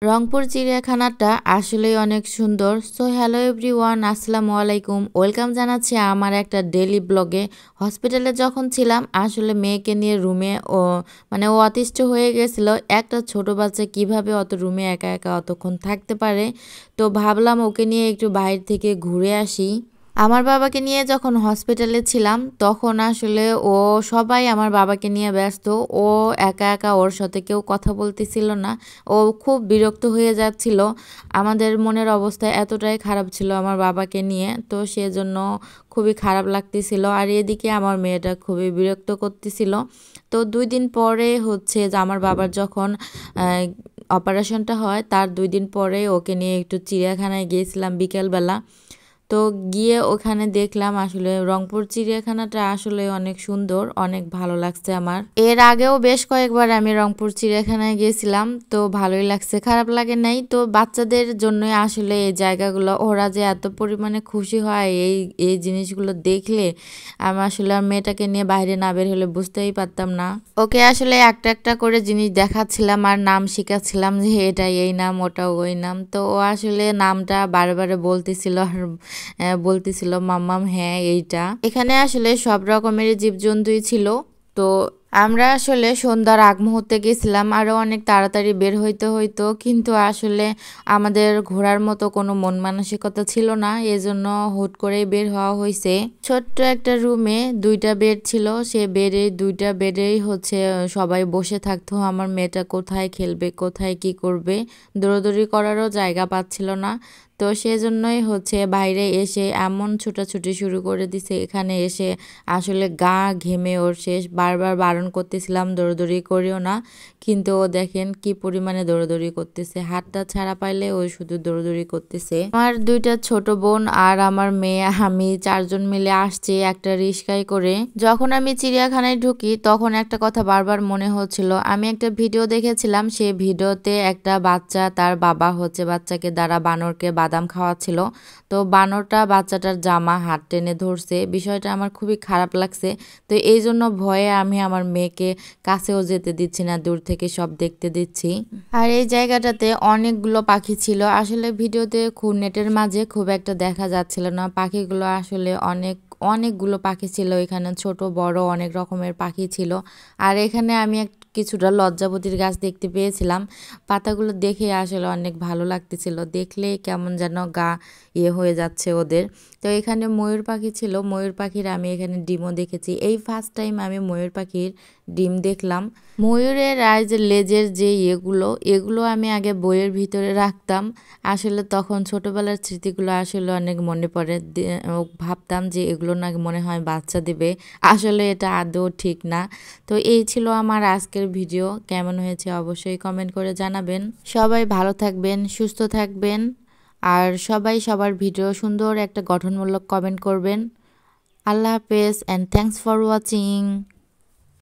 রংপুর চিড়িয়াখানাটা আসলেই অনেক সুন্দর। সো হ্যালো এভরিওয়ান, আসসালামু আলাইকুম। ওয়েলকাম জানাচ্ছি আমার একটা ডেইলি ব্লগে। হসপিটালে যখন ছিলাম আসলে মেয়েকে নিয়ে রুমে ও অতিষ্ঠ হয়ে গেছিল। একটা ছোট বাচ্চা কিভাবে অত রুমে একা একা অতক্ষণ থাকতে পারে। তো ভাবলাম ওকে নিয়ে একটু বাইরে থেকে ঘুরে আসি। আমার বাবাকে নিয়ে যখন হসপিটালে ছিলাম তখন আসলে সবাই আমার বাবাকে নিয়ে ব্যস্ত। ও একা একা, ওর সাথে কেউ কথা বলতেছিল না। ও খুব বিরক্ত হয়ে যাচ্ছিল। আমাদের মনের অবস্থা এতটাই খারাপ ছিল আমার বাবাকে নিয়ে, তো সেজন্য খুবই খারাপ লাগতেছিল। আর এদিকে আমার মেয়েটা খুবই বিরক্ত করতেছিল। তো 2 দিন পরে হচ্ছে যে আমার বাবার যখন অপারেশনটা হয় তার 2 দিন পরে ওকে নিয়ে একটু চিড়িয়াখানায় গিয়েছিলাম বিকেলবেলা। তো গিয়ে ওখানে দেখলাম আসলে রংপুর চিড়িয়াখানাটা আসলে অনেক সুন্দর, অনেক ভালো লাগছে আমার। এর আগেও বেশ কয়েকবার আমি রংপুর চিড়িয়াখানায় গিয়েছিলাম, তো ভালোই লাগছে, খারাপ লাগে নাই। তো বাচ্চাদের জন্যই আসলে এই জায়গাগুলো, ওরা যে এত পরিমাণে খুশি হয় এই এই জিনিসগুলো দেখলে, আমি আসলে আমার মেয়েটাকে নিয়ে বাইরে না বের হলে বুঝতেই পারতাম না। ওকে আসলে একটা একটা করে জিনিস দেখাচ্ছিলাম আর নাম শেখাচ্ছিলাম যে এটা এই নাম, ওটা ওই নাম। তো ও আসলে নামটা বারে বলতেছিল আর বলতেছিল মাম্মাম হ্যাঁ এইটা। এখানে আসলে সব রকমের জীবজন্তুই ছিল। তো আমরা আসলে সন্ধ্যার আগ মুহূর্তে গেছিলাম, আরও অনেক তাড়াতাড়ি বের হইতে হইতো, কিন্তু আসলে আমাদের ঘোরার মতো কোনো মন মানসিকতা ছিল না, এজন্য হুট করেই বের হওয়া হয়েছে। ছোট্ট একটা রুমে 2টা বেড ছিল, সে বেডে 2টা বেডেই হচ্ছে সবাই বসে থাকতো। আমার মেয়েটা কোথায় খেলবে, কোথায় কি করবে, দৌড়াদৌড়ি করারও জায়গা পাচ্ছিল না। তো সেজন্যই হচ্ছে বাইরে এসে এমন ছুটাছুটি শুরু করে দিছে, এখানে এসে আসলে গা ঘেমে ওর শেষ। বারবার বারণ করতেছিলাম দৌড়াদৌড়ি করিও না, কিন্তু ও দেখেন কি পরিমাণে দৌড়াদৌড়ি করতেছে, হাতটা ছাড়া পাইলে ও শুধু দৌড়াদৌড়ি করতেছে। আমার 2টা ছোট বোন আর আমার মেয়ে, আমি 4জন মিলে আসছি একটা রিস্কায় করে। যখন আমি চিড়িয়াখানায় ঢুকি তখন একটা কথা বারবার মনে হচ্ছিল। আমি একটা ভিডিও দেখেছিলাম, সেই ভিডিওতে একটা বাচ্চা, তার বাবা হচ্ছে বাচ্চাকে দ্বারা বানরকে বাদাম খাওয়াচ্ছিল। তো বানরটা বাচ্চাটার জামা হাত টেনে ধরছে, বিষয়টা আমার খুবই খারাপ লাগছে। তো এই জন্য ভয়ে আমি আমার মেয়েকে কাছেও যেতে দিচ্ছি না, দূর থেকে সব দেখতে দিচ্ছি। আর এই জায়গাটাতে অনেকগুলো পাখি ছিল, আসলে ভিডিওতে খুব নেটের মাঝে খুব একটা দেখা যাচ্ছিল না। পাখিগুলো আসলে অনেকগুলো পাখি ছিল এখানে, ছোট বড় অনেক রকমের পাখি ছিল। আর এখানে আমি কিছুটা লজ্জাবতীর গাছ দেখতে পেয়েছিলাম। পাতাগুলো দেখে আসলে অনেক ভালো লাগতেছিল, দেখলেই কেমন যেন গা হয়ে যাচ্ছে ওদের। তো এখানে ময়ূর পাখি ছিল, ময়ূর পাখির আমি এখানে ডিমও দেখেছি। এই ফার্স্ট টাইম আমি ময়ূর পাখির ডিম দেখলাম। ময়ূরের আর যে লেজের যে এগুলো আমি আগে বইয়ের ভিতরে রাখতাম। আসলে তখন ছোটবেলার স্মৃতিগুলো আসলে অনেক মনে পড়ে। ভাবতাম যে এগুলো না মনে হয় বাচ্চা দেবে, আসলে এটা আদৌ ঠিক না। তো এই ছিল আমার আজকের ভিডিও, কেমন হয়েছে অবশ্যই কমেন্ট করে জানাবেন। সবাই ভালো থাকবেন, সুস্থ থাকবেন, আর সবাই সবার ভিডিও সুন্দর একটা গঠনমূলক কমেন্ট করবেন। আল্লাহ হাফেজ অ্যান্ড থ্যাংকস ফর ওয়াচিং।